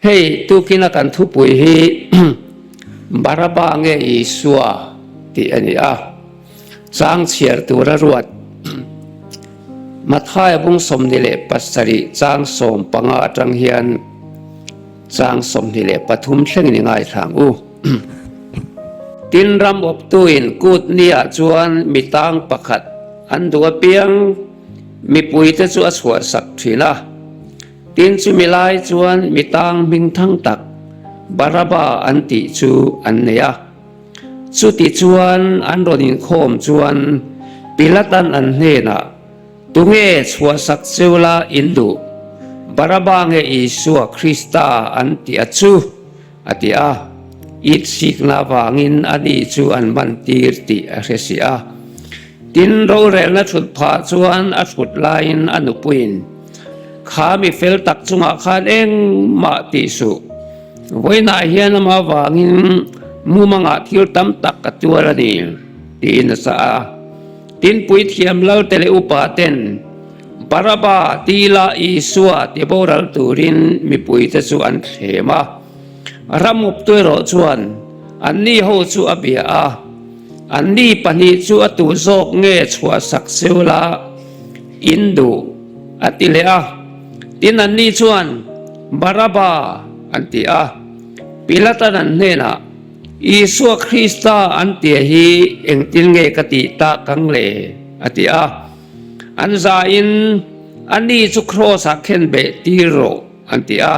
hey tu kina kan thu pui hi baraba nge isua ti ani a chang chiar tura ruat mathai bung som ni le pasari chang som panga atang hian chang som ni le pathum thleng ni ngai thang u tin ram op tuin kut nia chuan mitang pakhat an duwa piang mi pui te chu a chhuar sak thina tin chu milai chuan mitang ming thang tak baraba an ti chu an neya chu ti chuan an ronin khom chuan pilatan an hena tunge chhuar sak cheula indu baraba nge Isua Krista an ti achu atia it sik na wangin ani chu an man tir ti a resia tin ro rel na thut pha chuan a thut lain anupuin khami fel tak chunga khan eng ma ti su voina hian ma wangin mumanga thil tam tak atuarani tin sa tin pui thiam lau tele upa ten baraba tila Isua ti boral turin mi pui te chu an thema ramup tuiro chuan anni ho chu abia a anni pani chu atu zok nge chhuwa sak seula indu atile a tin anni chuan baraba anti a pilatan an hena Isua Krista anti hi engtil nge kati ta kangle ati a an za in anni chu cross a khen be tiro anti a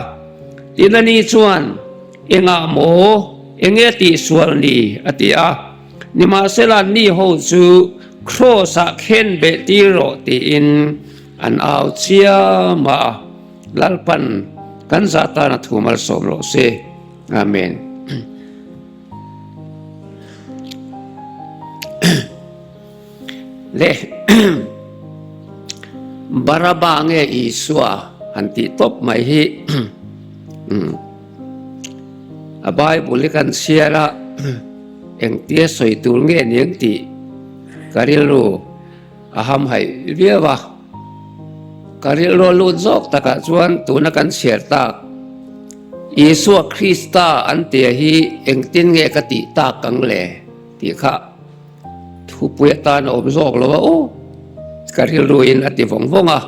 tin anni chuan enga mo enge ti sual ni atia ni ma sela ni ho chu cross a khen be ti ro ti in an au chia ma lalpan kan zata na thumal som lo se amen le baraba nge Isua anti top mai hi a Bible kan siara eng tia soi tul nge niang ti karilu aham hai riawa karilu lu zok taka chuan tuna kan siar tak Isua Krista an tia hi eng tin nge kati ta kang le ti kha thu puya ta na om zok lo o karilu in ati vong vonga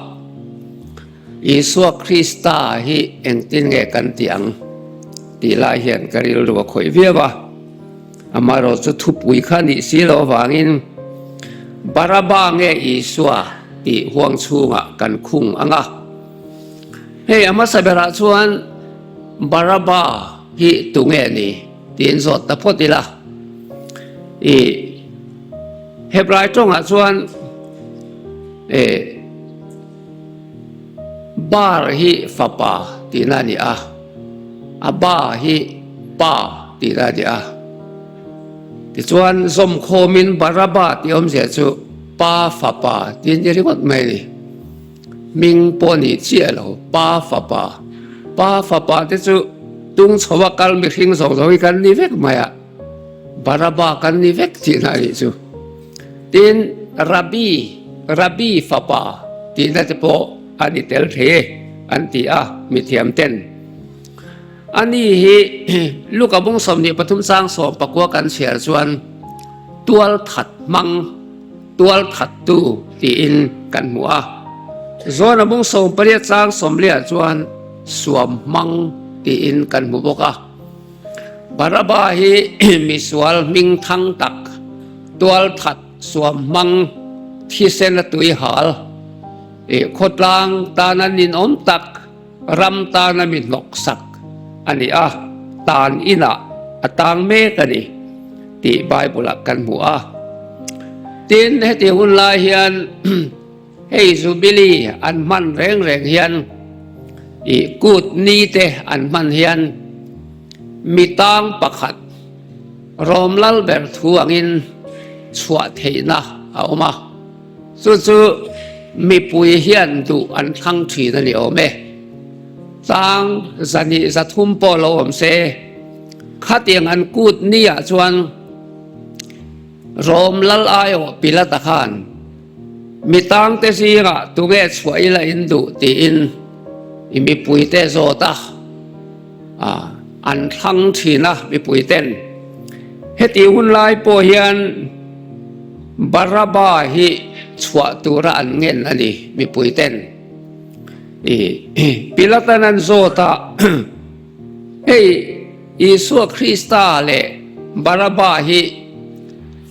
Isua Krista hi eng tin nge kan tiang ti lai hian karil ruwa khoi viawa amaro chu thupui khani silo wangin baraba nge Isua ti huang chunga kan khung anga hei ama sabera chuan baraba hi tunge ni tin zot ta photila e hebrai tonga chuan bar hi fapa tinani a aba hi pa ti ra dia ti chuan zom khomin baraba ti om se chu pa fa pa tin je ri wat mai ni ming poni chielo pa fa pa te chu tung chowa kal mi hring so zo kan ni vek maya baraba kan ni vek ti na ri chu tin rabi fa pa ti na te po ani tel the an ti a mi thiam ten ani hi luka bung som ni pathum sang so pakwa kan share chuan tual that tu ti in kan mua zona bung som paria chang som lia chuan suam mang ti in kan mu boka baraba hi mi swal ming thang tak tual that suam mang thi sen la tui hal e khotlang tananin om tak ram tanamin lok sak ani a tan ina atang me kani ti Bible kan mu a tin heti hun la hian hei zubili an man reng hian i kut ni te an man hian mitang pakhat romlal ber thuangin chua theina a oma chu mi pui hian du an thang thi na ni ome tang zani zathum po lo om se khatiang an kut nia chuan rom lal ayo pilata khan mitang te singa tuge chhuai la indu ti in imi pui te zota อันทั้งทีนะมีปุยเต้นเฮติหุ่นลายโปเฮียนบาราบาฮิชวตุระอันเงินอันนี้มีปุยเต้นปิลาตันันโซตาเฮ้ยอิสุคริสตาเลบาราบาฮิ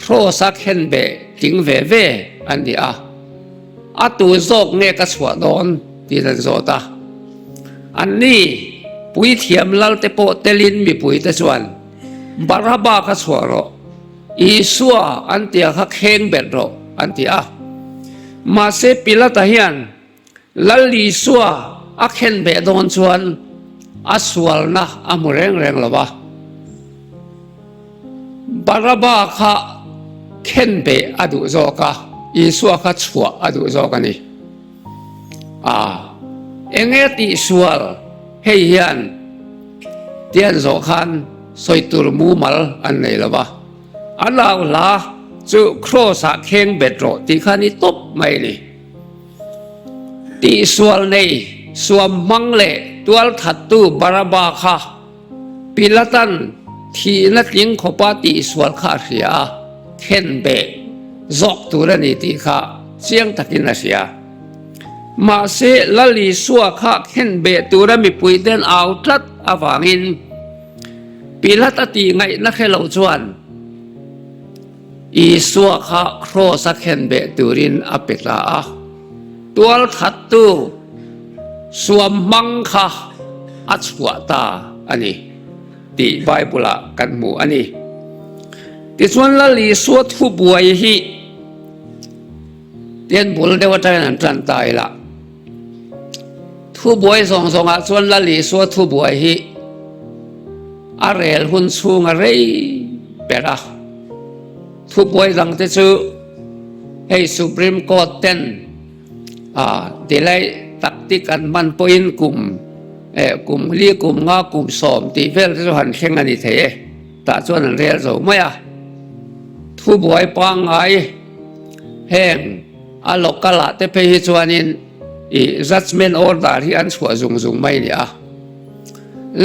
โทสักเห็นเบติงเวอันนี้อัตุโซกเนกสวดอนที่นันโซตาอันนี้ปุยเทียมลัลเตโปเตลินมีปุยเตชวนบาราบากสวรออิสุอันที่ฮักเฮงเบดโรอันที่มาเซปิลาตาเฮียนลัลลิสุอักเฮนเบดอนชวนอัสวลนะอามุเรงละวะบาราบาค่ะเข็นเบอดูโจกะอิสุค่ะชัวอดูโจกันนี่เองติสวลเฮียนเตียนโจคันสอยตุรมูมัลอันไหนละวะอันลาวลาจูโครสักเฮงเบดโรที่ขันนี้ตบไม่นี่ติสวลนี่สวมมังเลตัวทัดตูบาราบาค่ะปิลตันที่นักยิงขบติสวลข้าเสียเข็นเบจอกตัวนี้ที่ข้าเสียงตะกินเสียมาเสลลิสัวข้าเข็นเบตัวมีปุยเดินเอาทัดอวังอินปิลตัตีไงนักเหล่าจวนอีสัวข้าโครสักเข็นเบตุรินอปิตาตัวทัดตูสวมมังค่ะอัจฉวตาอันนี้ที่ไบเบิลกันหมู่อันนี้ที่ส่วนละลีสวดผู้บวยฮีเตียนบุลเดวใจนั้นจันตายละผู้บวยส่งส่วนละลีสวดผู้บวยฮีอะไรหุ่นสูงอะไรเปร่าผู้บวยดังที่ชื่อให้สุพรีมคอร์ทเต้นที่ไรตักติกันมันพอินกลุ่มลีกลุ่มงากลุ่มสอมตีเฟลที่หันเข่งอันนี้เถอะแต่ส่วนนั้นเรียนสูงไหมทุบวยปังไอแห้งอลกกะละเตเพฮิจวนินjudgment order ที่อันชัวจุงไม่เนี่ย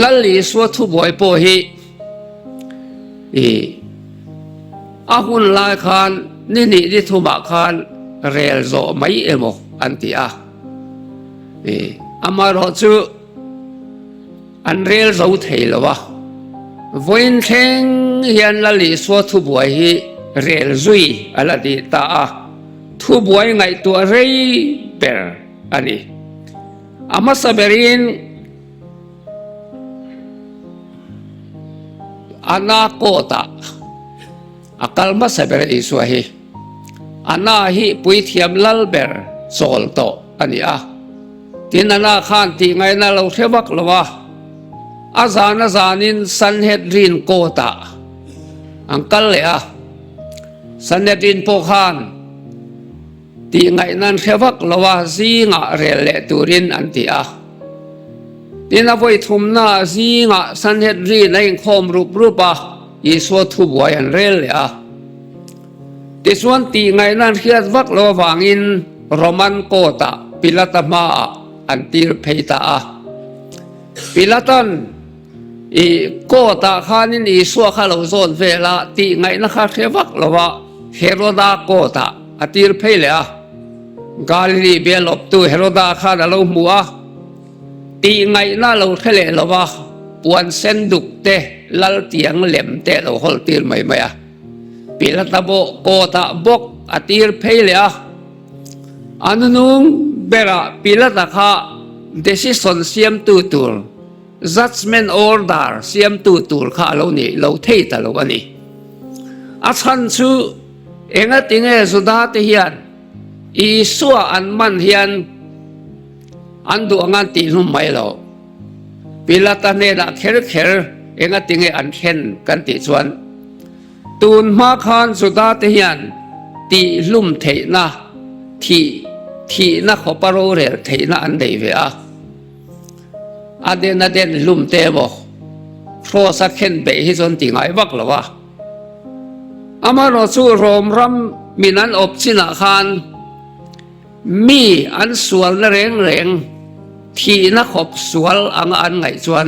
ลัลลีสัวทุบวยโปฮิหุ่นลายคานนี่ที่ทุบะคานเรียลโซไม่เมออันที่อามาโรจูอันเรียลโซเทลวะวันเทงยันลัลลีสัวทุบวยฮิเรียลซุยอะไรดีตาทุบวยไงตัวเรย์เปอร์อันนี้อามาสับเรินอานาโกตาอาคัลมาสับเรินอิสวาฮีอานาฮีปุยเทียมลัลเบอร์โซลโตอันนี้ที่นานาขันที่ไงนาเราเทวักลวะอาจานินสันเฮดรินโกตาอังคัลเลยสันเฮดรินโปขันที่ไงนั้นเทวักลวะซีงะเรลเลตูรินอันที่ที่นับไว้ทุ่มหน้าซีงะสันเฮดรินในคอมรูปยิสวทุบวยอันเรลเลยที่ส่วนที่ไงนั้นเทียวักลวะวางินโรมันโกตาปิลาตมาอันตีรเพตาปิลาตันโกตาขานินสัวข้าเราโซนเวลาที่ไงนะคะเทวักลวะเฮโรดาโกตาอันตีรเพเลยกาลิลีเบลบตูเฮโรดาข้าเรามัวตีไงน่าเราเทเลลวะปวนเส้นดุกเตะลัลเตียงเหลี่ยมเตะเราฮอลตีรไม่ปิลาตาโบโกตาบกอันตีรเพเลยอันนู้นเบระปิลาตาข้า decision เสียมตู judgment order เสียมตูข้าเรานี่เราเทตเราวันนี้อาชันชูเองติงสุดาเทียนอีสัวอันมันเฮียนอันดูงานตีนุ่มไม่เราปิลาตาเนดเคเองติงอันเข็นกันติชวนตูนมาคานสุดาเทียนตีลุ่มเทนะที่นักขบรู้เรื่องที่นั่นได้เว้ยอันเด่นลุ่มเตะบ่โครสักเข็นเบยจนติงไอ้บักละวะอามาโรจูโรมรำมีนั้นอบชินาคานมีอันสวนเร่งที่นักขบสวนอันไงจวน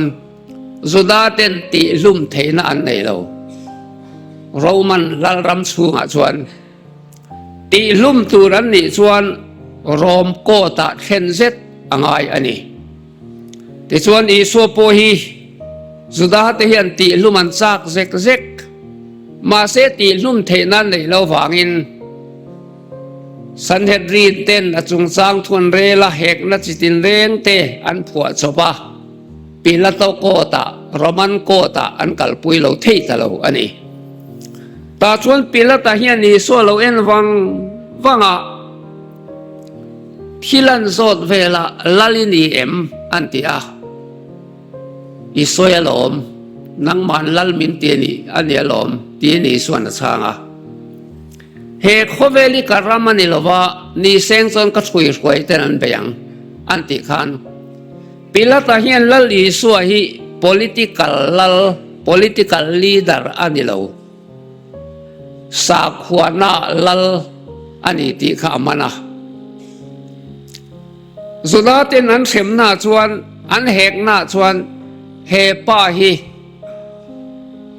Juda ten ti lum theina an nei lo Roman lal ram chunga chuan ti lum turan ni chuan rom ko ta khen zet angai ani ti chuan Isu po hi Juda te hian ti lum an chak zek zek ma se ti lum theina nei lo wangin Sanhedrin ten achung chang thun re la hek na chitin reng te an phua chopa Pilato kota Roman kota an kalpui lo thei ta lo ani ta chuan Pilata hian Isu lo en wanga thilan zot vela lalini em antia Isu alom nang man lal min ti ni ani alom ti ni suan changa he khoveli karamani lova ni sengson ka chui khoi ten an beyang anti khan Pilata hian lal Isu hi political leader ani lo sa khwana lal ani ti kha mana Juda ten an sem na chuan an hek na chuan he pa hi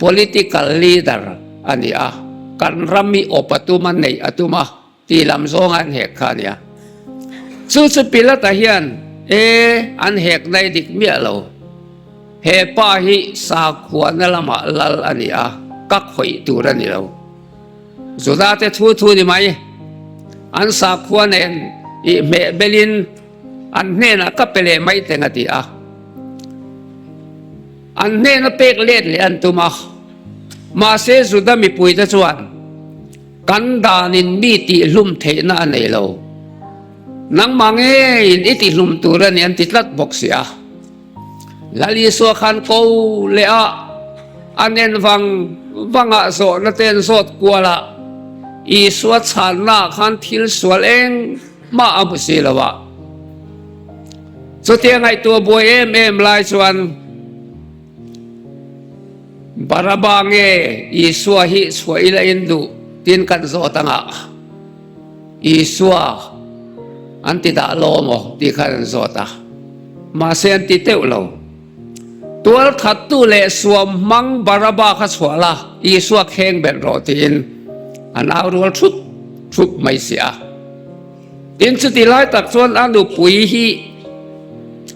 political leader ani a kan rami opatuma nei atuma ti lam zong an hek khania chu Pilata hian an hek nai dik mi lo he pa hi sa khwana lama lal ani a ka khoi tur ani lo Juda te thu ni mai an sa khwanen I me belin an hena ka pele mai tengati a an hena pek let le an tuma ma se Juda mi pui ta chuan kan danin mi ti lum theina nei lo nang mange in iti lum turan an titlat boxia lali so khan ko le a anen wanga so na ten sot kwala Isu chan na khan thil sual eng ma abusi lawa so tiangai tu boy em lai chuan barabange Isu hi suaila indu tin kan zo tanga Isu anti da lomo ti kan zo ta ma se anti teulo tual khatu le suam mang baraba kha chwala Isu kheng ben rotin an aurul thup mai sia tin chu ti lai tak chuan anu pui hi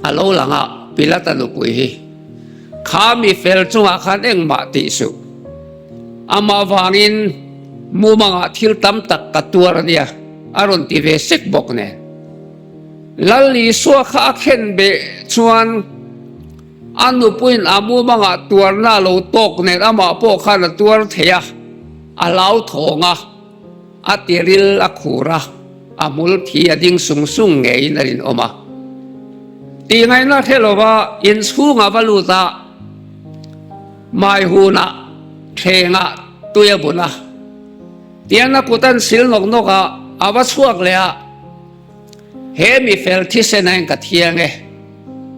alo langa Pilata nu pui hi khami fel chunga khan eng ma ti su ama wangin mu manga thil tam tak katuar nia aron ti ve sek bok ne lalli suwa kha khen be chuan anu puin amu manga tuar na lo tok ne ama po khan tuar theya alau thonga atiril akhura amul thi ading sung ngei narin oma ti ngai na thelowa in chunga valuta mai huna thenga tuya buna tiana putan sil nok noka awa chuak lea he mi fel thi senain ka thiange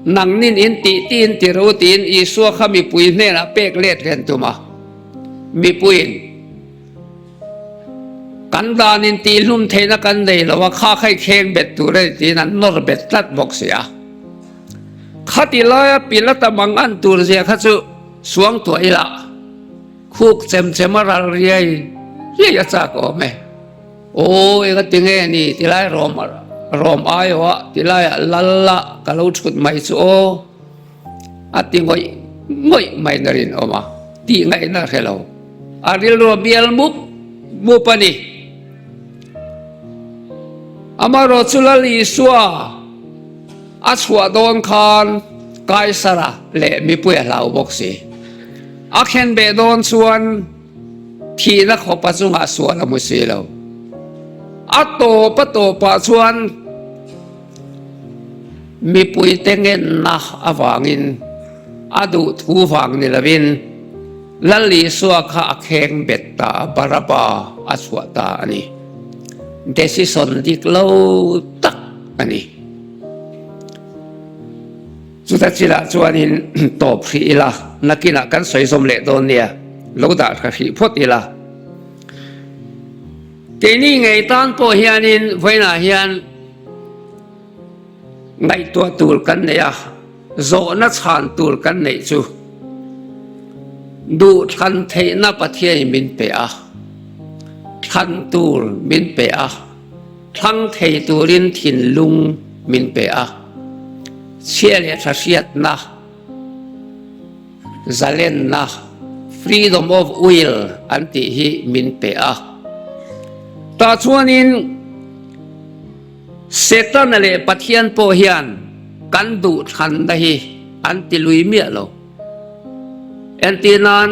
nangnin in tin ti ro tin Isu khami pui ne na pek let ren tuma mi puin kan danin ti lum theina kan dei lawa kha khai kheng bet tu re tin an nor bet tat boxia khatila Pilata mangan tur je kha chu suang to ila khuk chemaral riai ya cha ko me o ega tinge ni tilai rom ayo tilai lalla kalau chut mai chu o atingoi ngoi mai narin oma ti ngai na hello aril ro bial mu pani amaro chulali suwa achwa don khan kaisara le mi pu lau boxi akhen be don chuan thi na khopa chunga suan amusilo ato pa chuan mi pui tengen na awangin adu thu wang ni lavin lalli suwa kha akheng betta baraba aswa ta ani decision dik lo tak ani chuta chila chuanin top hi ila nakina kan soisom le don nia loda kha hi phot ila teni ngai tan po hianin voina hian ngai to tur kan ne ya zo na chan tur kan nei chu ดูทันเทนะปะเทียมินเปอะทันตูรมินเปอะทั้งเทตูรินทินลุงมินเปอะเชียเลทัศยตนะจะเล่นนะ freedom of will อันที่ฮิมินเปอะตาชวนินเซตันเลปะเทียนโพเฮียนกันดูทันได้ฮิอันที่ลุยเมียเราอันที่นั้น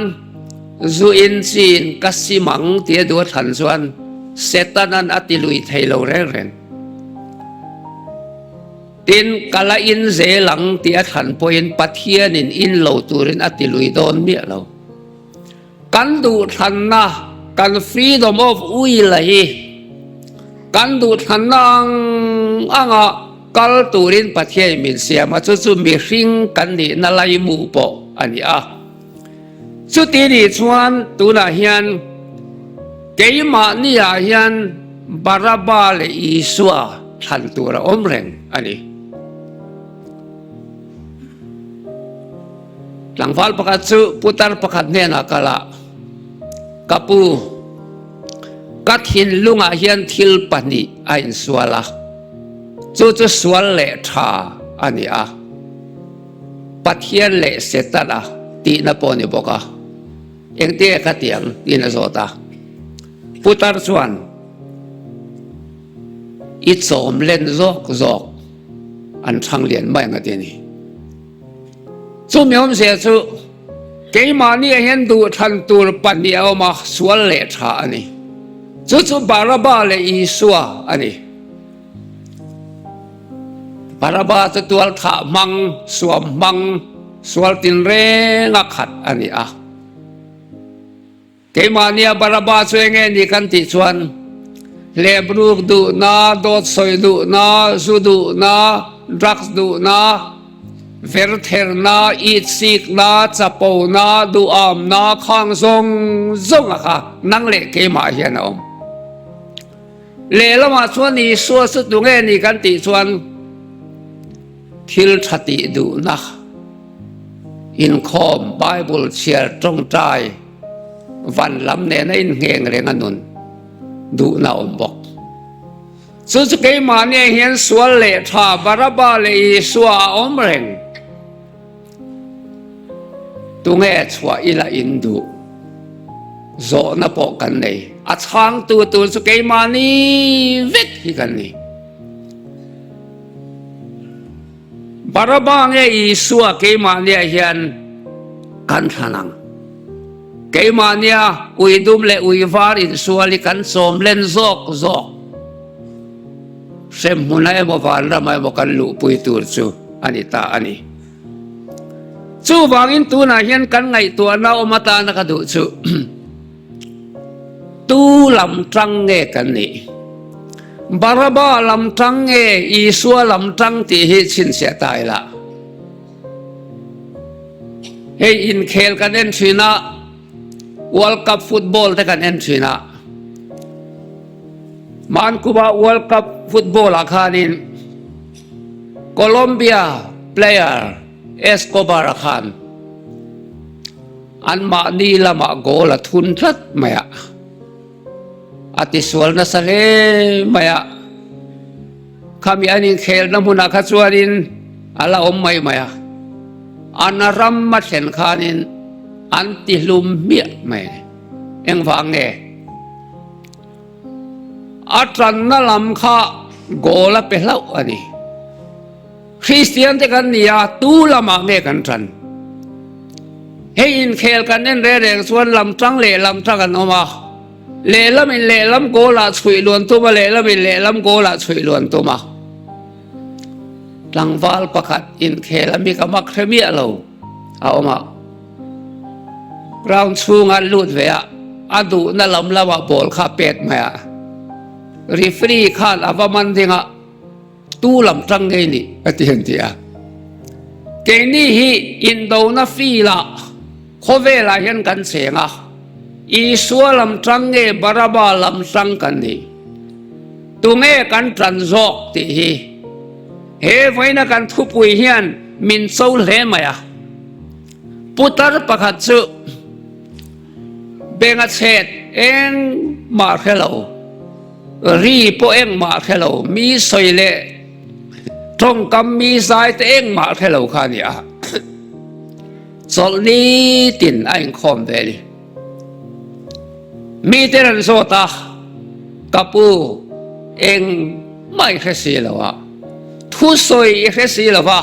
จูอินซีนกัสซิมังที่ดูทันส่วนเซตันนั้นอันที่ลุยไทยเราเร่งตินกาลอินเซลังที่ทันพอยินปะเทียนินอินเราตูรินอันที่ลุยโดนเมียเรากันดูทันนะกัน freedom of will เลยกันดูทันนังอ่างกัลตูรินปะเทียมินเสียมาจู่ๆมีริงกันนี่นั่นเลยมูปออันนี้สุดที่นี่ชวนตัวน่ะเฮียนเกี่ยมานี่เฮียนบาราบาเลอิสวาทันตัวเราอมเร่งอันนี้หลังฟัลประกาศสุพุทธประกาศเนี่ยนักละกับปูกัดหินลุงเฮียนทิลปนีอินสวาละจู่ๆสวาเลท่าอันนี้ปัทเฮียนเลเสตละตีนปอนิบอกเองเตี้ยขัดเตียงตีนโซตาพุทธชวนอิสมเล่นจอกอันช่างเรียนไม่กันทีนี้จู่มีอมเสียจู่เกี่ยมานี่เห็นดูทันตัวปันนี้เอามาสวลเลชาอันนี้จู่บาราบาเลอิสวาอันนี้บาราบาจะตัวถามังสวมมังสวลตินเรงขัดอันนี้เกี่ยมานี่บาราบาช่วยเงี้ยนี่กันติชวนเลบรูกดูนาโดดสอยดูนาจูดูนาดรักดูนาเวร์เทอร์นาอีดซิกนาจับปูนาดูอามนาข้างซงค่ะนั่งเละเกี่ยมาเฮียนอมเละละมาชวนนี่สัวสุดดูเงี้ยนี่กันติชวนทิลทัติดูนะอินคอมไบเบิลเชียร์ตรงใจวันลำเนนอินเฮงเรงนุนดูน่าอมบอกสุดเกี่ยมาเนี่ยเห็นสวลเลท่าบาราบาเลสวาอมเรงตุงเอชว่าอิลาอินดูโซนปอกันเลยอัดทางตัวสุดเกี่ยมานี่วิกฮิกันนี่บาราบาเงอีสัวเกี่ยมาเนี่ยเห็นกันทนังเกี่ยมาเนี่ยอุยดุมเลอุยฟารินสัวลิกันสมเล่นจอกเซมมุนัยมาฟันระไม่มากันลุปุยตูร์จูอันนี้ตาอันนี้จูบางอินตัวน่ะเห็นกันไงตัวน่าอมตานักดูจูตูลำจังเงกันนี่บาราบาลำจังเงอีสัวลำจังที่ฮิชินเสียตายละเฮอินเคลกันเอ็นชีน่าWorld Cup football แต่กันเอ็นชีน่ามันกูว่า World Cup football อาคารินโคลอมเบีย player เอสโกบาร์คานอันมาดีละมาโกละทุนทัดไม่อะอาทิสวลนัสเลไม่อะขมีอันนี้เคลน้ำมุนักชวรินอะไรอมไม่อะอันรัมมาเช่นคานินอันติลุมเมียไม่เอ็งฟังเงอาจารย์นั่นลำข้าโกละเปล่าอันนี้คริสเตียนที่กันนี่ตูละมาเงกันจันเฮอินเคลกันเน้นเร่งส่วนลำจังเล่ลำจังกันออกมาเล่ลำมินเล่ลำโกละช่วยล้วนตัวมาเล่ลำมินเล่ลำโกละช่วยล้วนตัวมาหลังวาลประคัดอินเคลมีกำมักเขมีเราเอามาเราชูงานลุดเวียอดูนั่นลำละว่าบอลข้าเป็ดมารีฟรีข้าลาวมันเองตู้ลำจังไงนี่ที่เห็นที่เกนี่ฮีอินโดนาฟีละโคเวลาเห็นกันเสียงอีสัวลำจังไงบาราบาลำจังกันนี่ตัวเงกันจันจอกที่ฮีเฮ้ไว้นักันทุบปุยเฮียนมินโซเลมาพุทธประคัตสุ เป็นอาเชตเองมาแค่เรารีโปเองมาแค่เรามีสอยเละตรงกำมีสายแต่เองมาแค่เราข้าเนี่ยสอนี้ตินไอ้คอมเวลีมีแต่รันโซตากับปูเองไม่แค่สิแล้ววะทุสอยแค่สิแล้ววะ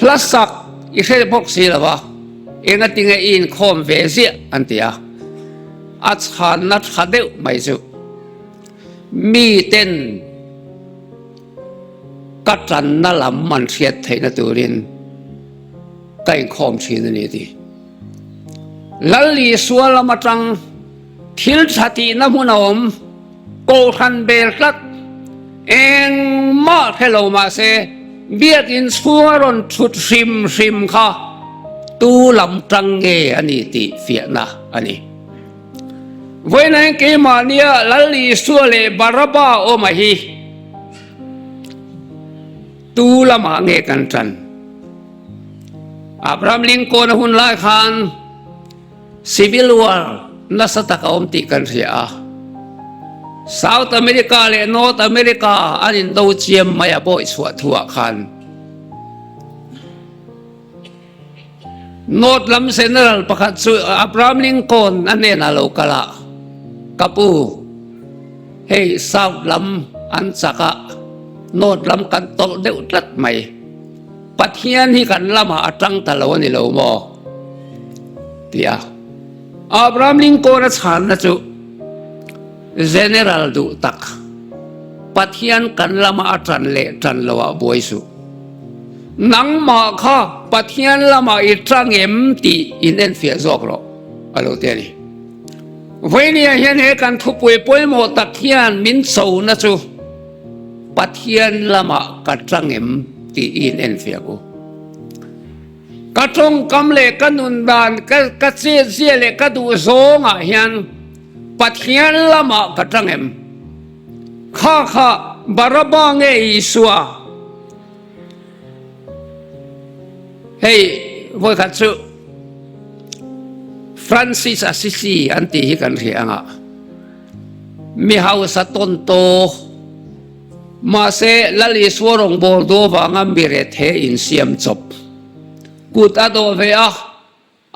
ลักษักแค่พกสิแล้ววะเองก็ติงอินคอมเวซีอันเดียอัศหันนัดขัดเดียวไม่จุมีเต้นกัดรันนั่นละมันเสียดเทนตัวรินใกล้คอมชีนนี่ดีลัลลีสวลมาจังทิลชัติน้ำมันอมโกทันเบลกัดเองมาเทโลมาเซเบียกินสวรนชุดริมค่ะตูลำจังเงอันนี้ติเฟียนะอันนี้เว้นเกมาเนียลัลลีสวเลบาราบาโอมาฮีตูละมาเงกันจันอับรามลิงโกนหุ่นไล่ขานซิวิลวอร์นัสตักอมติกันเสียเซาท์อเมริกาและนอร์ทอเมริกาอันนี้ดูเจียมมายาบ่อยสวดทัวขานนอร์ทลัมเซนเนอร์ประคัตสุอับรามลิงโกนอันนี้น่าโลกละกับปูเฮ้เซาท์ลัมอันสักโนดลำกันโตเดือดรัดใหม่ปัทยันที่กันละมาจังตะลวนี่เราโมเดียอับรามลิงโกนฉันนะจูเจเนอรัลดูตักปัทยันกันละมาจันเละจันลวะบวยสุนังมาข้าปัทยันละมาอิจังเอ็มตีอินเอ็นเฟียซอกโรอโลเตนี่วันนี้เห็นเหตุการณ์ทุบป่วยโมตักยันมินโซนะจูปัทยันละมากัดจังเอ็มตีอินเอ็นเฟียกูกัดจงกำเล็กกันนุนดานกัดเสียเล็กกัดดูโซงอ่ะเฮียนปัทยันละมากัดจังเอ็มข้าบาราบังเออิสวาเฮ้ยวันกัดสุฟรานซิสอาซิซีอันที่กันเรียงอ่ะมีเฮาสะต้นโตมาเซลลิสวรงบอลโดวังอัมบิเรเทอินเซียมจบกุดอโดเวีย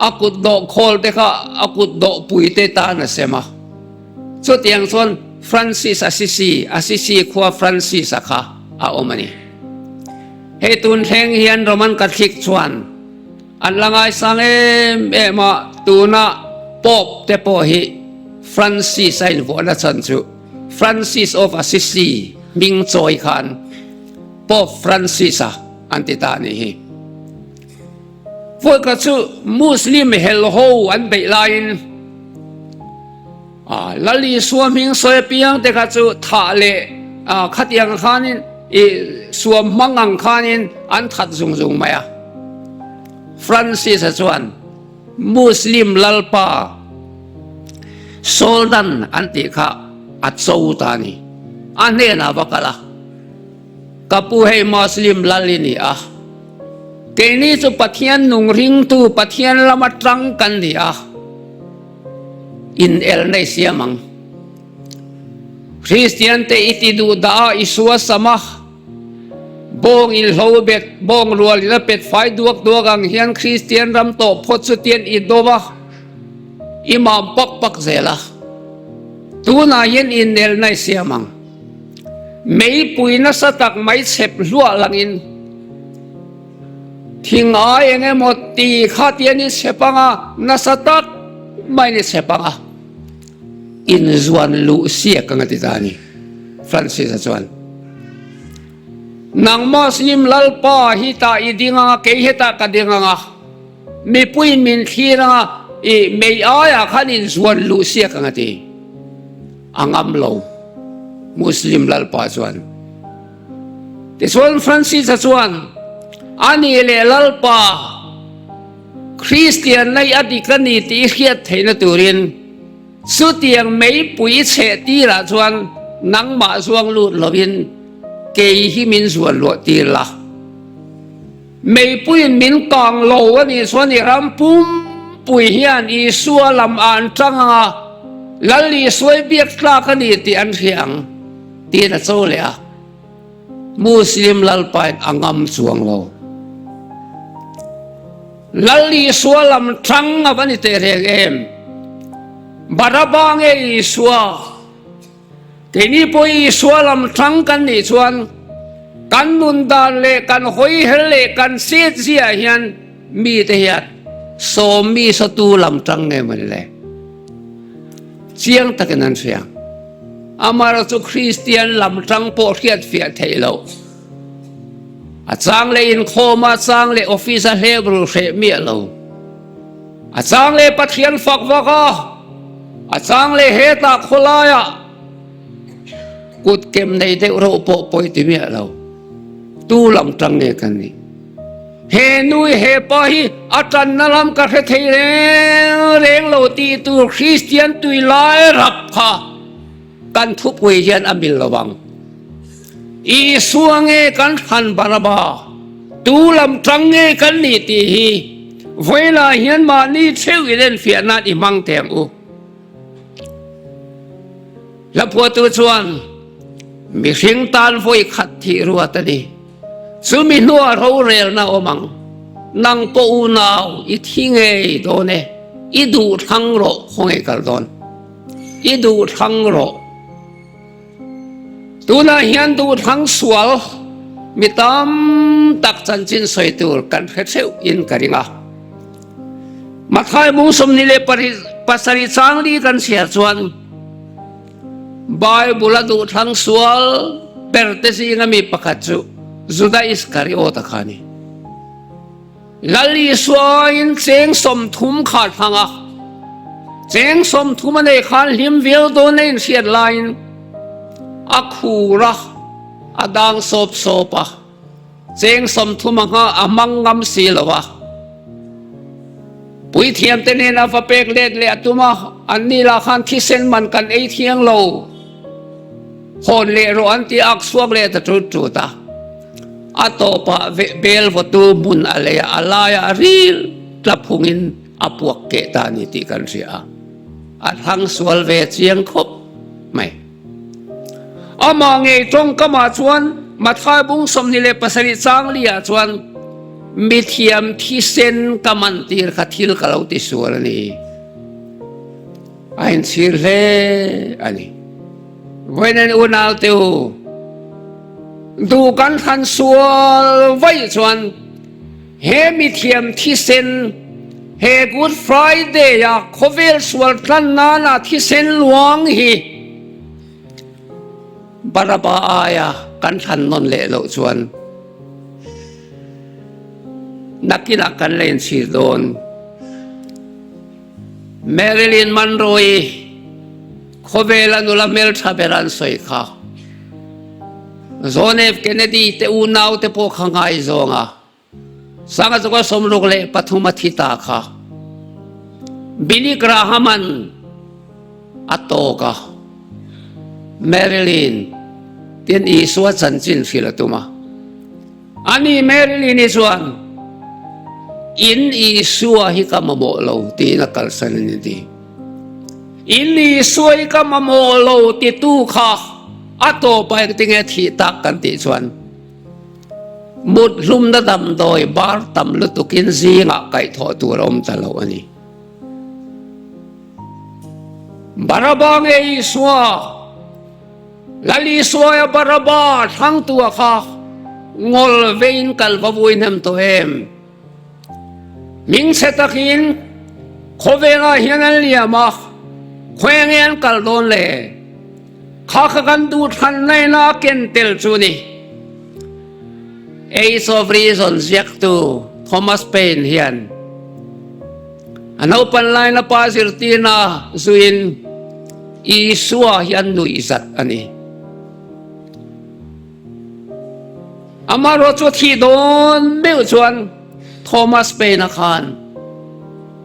อากุดโดโคลเดค่ะอากุดโดปุยเตตานะเสมาสุดยังส่วนฟรานซิสอาซิซีขวาฟรานซิสอะค่ะอาโอมันนี่เฮตุนเฮงเฮียนโรมันกัดขิกชวนอันละไงสังเอมาตูน่าป๊อบเตปอฮีฟรานซิสไอ้วัวนัชันจูฟรานซิสออฟอาซิซีมิงจอยขันป๊อบฟรานซิสอันติตานี่ฮีพวกกษัตริย์มุสลิมเฮลโฮอันเบลายน์ลลีสวมิงสวยเปียงเด็กกษัตริย์ทะเลขัดยังขันินสวมมังงังขันินอันทัดซุงมาฟรานซิสจวนมุสลิมลัลปาโซลดันอันติกะอัดโซตานีอันนี้นะบักละกับผู้ให้มุสลิมลัลินีเกนี้สุปัทยันนุงริงตูปัทยันละมาตรังกันดีอินเอลในเสียมังคริสเตียนเตอิติดูดาอิสวาสมาบงอิลโฮเบตบงรัวลิลเป็ดไฟดวกดวกังเฮียนคริสเตียนรำโตพดสุเตียนอิดโดบะอิมามปักเซละตูนาเย็นอินเอลในเสียมังไม่ปุยนัสตักไม่เจ็บลัวลังอินทิ้งอ้ายเงี้ยหมดตีข้าเตียนิเสปังนัสตักไม่นิเสปังอินจวนลุเสียกังติตานีฟรานซิสจวนนางมุสลิมลัลปาฮิตาอิดิงะเกฮิตากดิงะมีปุยมินขีระไม่อายขันอินจวนลุเสียกังติอังอัมโลมุสลิมลัลปาจวนที่ส่วนฟรานซิสจวนอันนี้เลยลัลปาคริสเตียนในอดีตนี้ที่เขียนเทนตุรินสุดยังไม่ปุยเฉตีละจวนนังมาจวงลุดลบินเกยฮิมินจวนลุดตีละไม่ปุยมินกองโลวันนี้ส่วนนี้รำปุ่ม ปุยเฮียนอีสัวลำอ่านจังอ่ะลัลีสวยเบียกลากันนี่ตีอันเสียงตีน่ะโซเลยอ่ะมุสลิมลัลไปอังมสวงเราลัลีสัวลำจังอ่ะวันนี้เตะเรงเอ็มบาราบางเออีสัวทีนี้พออีสัวลำจังกันนี่ส่วนกันนุนดานเล่กันหอยเฮเล่กันเสียเสียเฮียนมีแต่เฮียนโสมีสตูลำจังเงี้ยมันเลยเสียงตะกันนั่นเสียงอามาเราสุคริสเตียนลำจังโปรเทียดเฟียเทโลอาจารย์เลยอินโคมาอาจารย์เลยออฟฟิศเฮบรูเชมีโลอาจารย์เลยปัทยันฟักวะกาอาจารย์เลยเฮตาโคลายะกุดเก็มในเด็กเราโปะปอยติมีโลตูลำจังเนี่ยกันนี่เฮนุยเฮปะฮีอาจารย์นั่นลำกันเทเรงโลตีตูคริสเตียนตุยลายรับค่ะกันทุกวิญญาณอมิลระวังอีสวงเอกันขันบาราบาตูลำจังเอกันนี่ตีฮีเวลาเฮียนมานี่เชวิเลนเฟียนาอิมังเตงอูแล้วพอตัวชวนมีเสียงตานไฟขัดที่รัวตะดีสุมินัวเราเรียนนะอมังนังปูนาวอีทิ้งเอโดนเออีดูทั้งโลกคงเอกลดอนอีดูทั้งโลกตัวน่าเห็นดูทั้งสวลมีตามตักจันจินสวยตัวกันเฟซอินกันริงอ่ะมาทายมุสลิมนี่เลยปัสริสังดีกันเสียส่วนไบเบิลดูทั้งสวลเปิดเตสิงามีปะกัดจูจุดาอิสการิโอตะขานีลัลลีสวายินเจงสมทุมขาดพังอ่ะเจงสมทุมในขันลิมวิลโดนในเสียดไลน์อักหูระอดังศพศพอ่ะเจงสมทุมงะอามังงำสีลวะปุยเทียมเตเนนาฟะเปกเล็ดเลียตุมาอันนี้ละขันที่เส้นมันกันไอเทียงโลคนเลโรอันที่อักสวกเลตจุดจุดอ่ะอัตโตปะเบลวัตุบุญอะไรอะไรรีลกลับพุงินอปวกเกตานิติกันเสียอัดทั้งสวลเวเจียงคบไม่อามองเอตรงก็มาชวนมาทายบุ้งสมนิเลปสริสังเลียชวนมิเทียมที่เซนกมันตีร์ขัดทิลกะเลาติสวลนี่อันสิเลอันนี้วันนั้นอุณาเตวดูกันขันสวลไว้ชวนเฮมิเทียมที่เซนเฮกูดฟรายเดย์อะโคเวลสวลกันนานาที่เซนหลวงฮีบาราบาอายะกันขันนนเละโลชวนนักกีฬากันเล่นสีโดนแมริลินมันโรยโคเวลานุลาเมลชาเบรันสวยค่ะโซเนฟเคนเนดีเตอูนาวเตโปขังไงโซงะสังกัดก็สมรุกเล่ปฐุมธิตาค่ะบิลลี่กราฮามันอัตโตกะแมริลินเตียนอีสวดสันจินฟิลตุมาอันนี้แมริลินอีสวนอินอีสัวฮิกามโมโลตีนักการสันนิดีอินอีสัวฮิกามโมโลติตูค่ะอัตโตไปติงเอทีตักกันติส่วนมุดลุ่มระดำโดยบาร์ตำลุตุกินซีงะไก่ทอตัวรมตะลอนี่บาราบางเอสัวลาลีสัวบาราบาทั้งตัวค่ะงอลเวนกัลวบุยนมตัวเองมิงเซตักินโคเวลาเฮียนเลียมาแขวงเงินกัลโดนเล่ข้ากันดูทันในนาเกนเตลจูนี่Ace of Reasons ยักตูทอมัสเพนเฮียนอันเอาปันไลน์นะปาสิรตีนาซุอินอีสัวเฮียนนุยสัตอันนี้อามารถจุดที่โดนเบลชวนทอมัสเพนคาน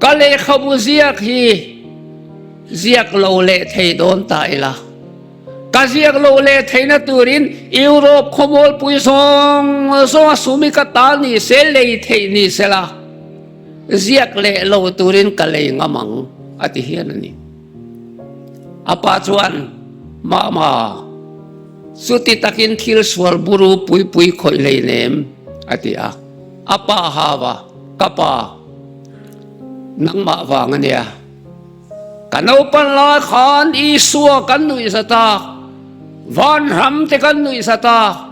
ก็เลยขบุเซียกฮีเซียกโลเลเทโดนตายละกาเซียกโลเลเทนตูรินยุโรปขโมลปุยซองสุมิกตานีเซเลเทนีเซลา ziak le lo turin kalei ngamang ati hian ani apa chuan mama suti takin thil swal buru pui pui khoi lei nem ati a apa hawa kapa nangma wangania kanau pan la khan I suwa kan nui sata van ram te kan nui sata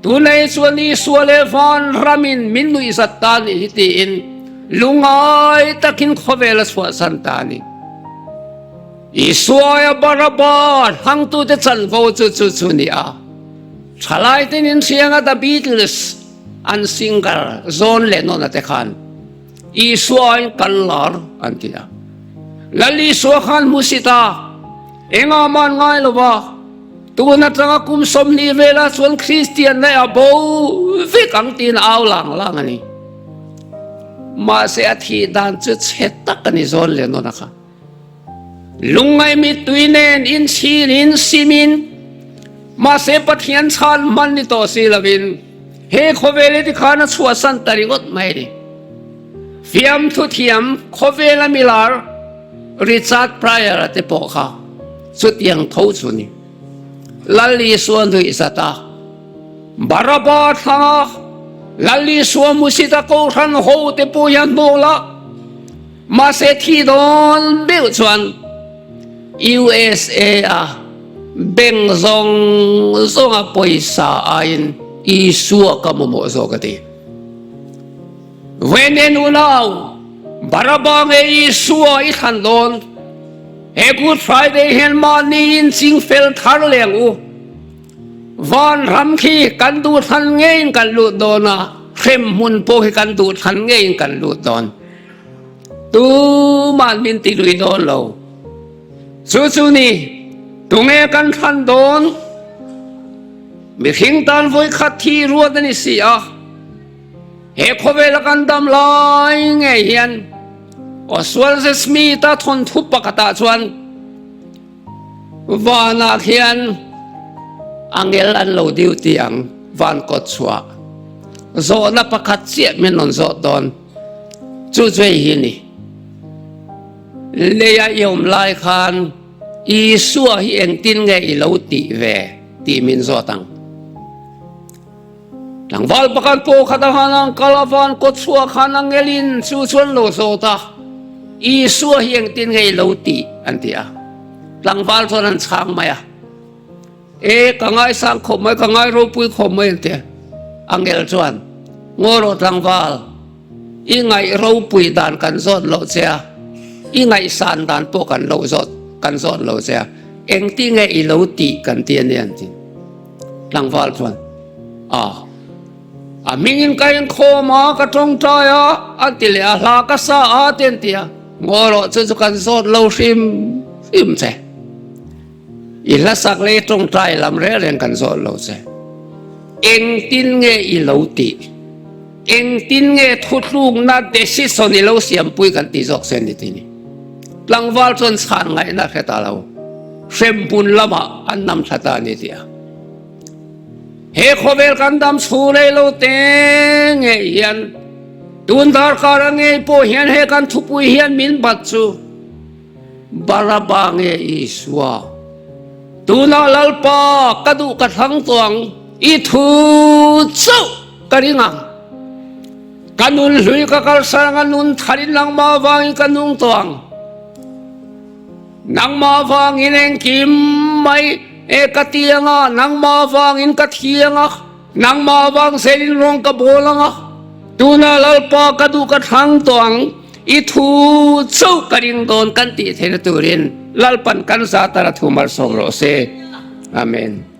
tunai suani suale van ramin min nui sata ni hitiin lungai takin khowela swa santani Isuaya barabar hang tu te chan vo chu ni a chalai tin in sianga the Beatles an singer John Lennon ate khan Isuay kallar antia lali so khan musita enga man ngai lowa tu na tanga kum som ni vela chuan Christian na abo ve kang tin aw lang ani ma se athi dan chu chet tak ani John Lennon aka lungai mi tuinen in sin in simin ma se pathian chan man ni to silawin he khovele ti khana chua san tarigot mai ri fiam thu thiam khovela milar Richard Pryor ate po kha sutiang thau chuni lali suan du isata baraba thanga lali suan musita ko ran ho te po yan bola ma se thi don beu chuan USA beng zong a poisa ain isua kamomo zogati wenen unaw barabang isua ithandon e Good Friday hen mani in singfel tharleng u van ramki kan du than ngein kan lu dona khem mun po kan du than ngein kan lu don tu man min ti lui don lo Su ni tunge kan than don mi khing tan voi khat thi ruat ani si a he khovel kan dam lai nge hian oswal se smi ta thon thup pakata chuan wana hian angel an lo diu tiang van ko chua zo na pakhat che men non zo don chu chei hi ni leya yom lai khan Isua hi eng tin nge I lo ti ve ti min zo tang lang wal pakan po khatahanang kalavan ko chua khanang ngelin chu chuan lo zo ta Isua hi eng tin nge I lo ti antia lang wal chuan an chang maya e kangai sang khom mai kangai ro pui khom mai ante angel chuan ngoro lang wal I ngai ro pui dan kan zot lo chea I ngai san dan po kan lo zot kan zot lo chea eng ti nge I lo ti kan tian nian tin lang wal chuan a mingin kain khoma ka tong taya atile a hla ka sa a ten tia ngoro chu kan zot lo sim che I la sak le tong tai lam re ren kan zot lo che eng tin nge I lo ti eng tin nge thutlung na decision I lo siam pui kan ti zok sen ni tini lang wal chon chan ngai na kheta lo sempun lama annam thata ni tia he khovel kan dam chule lo te nge hian tun dar kar nge po hian he kan thupui hian min bat chu baraba nge Isua tuna lalpa kadu ka thang tuang I thu chu karinga kanun hlui ka kal saranga nun tharin lang ma wang kanung tuang nang ma wang in kim mai e katianga nang ma wang in kathianga nang ma wang selin rong ka bolanga tuna lalpa kadu ka thang tuang I thu chu karing don kan ti thena turin lalpan kan sa tara thumar songro se amen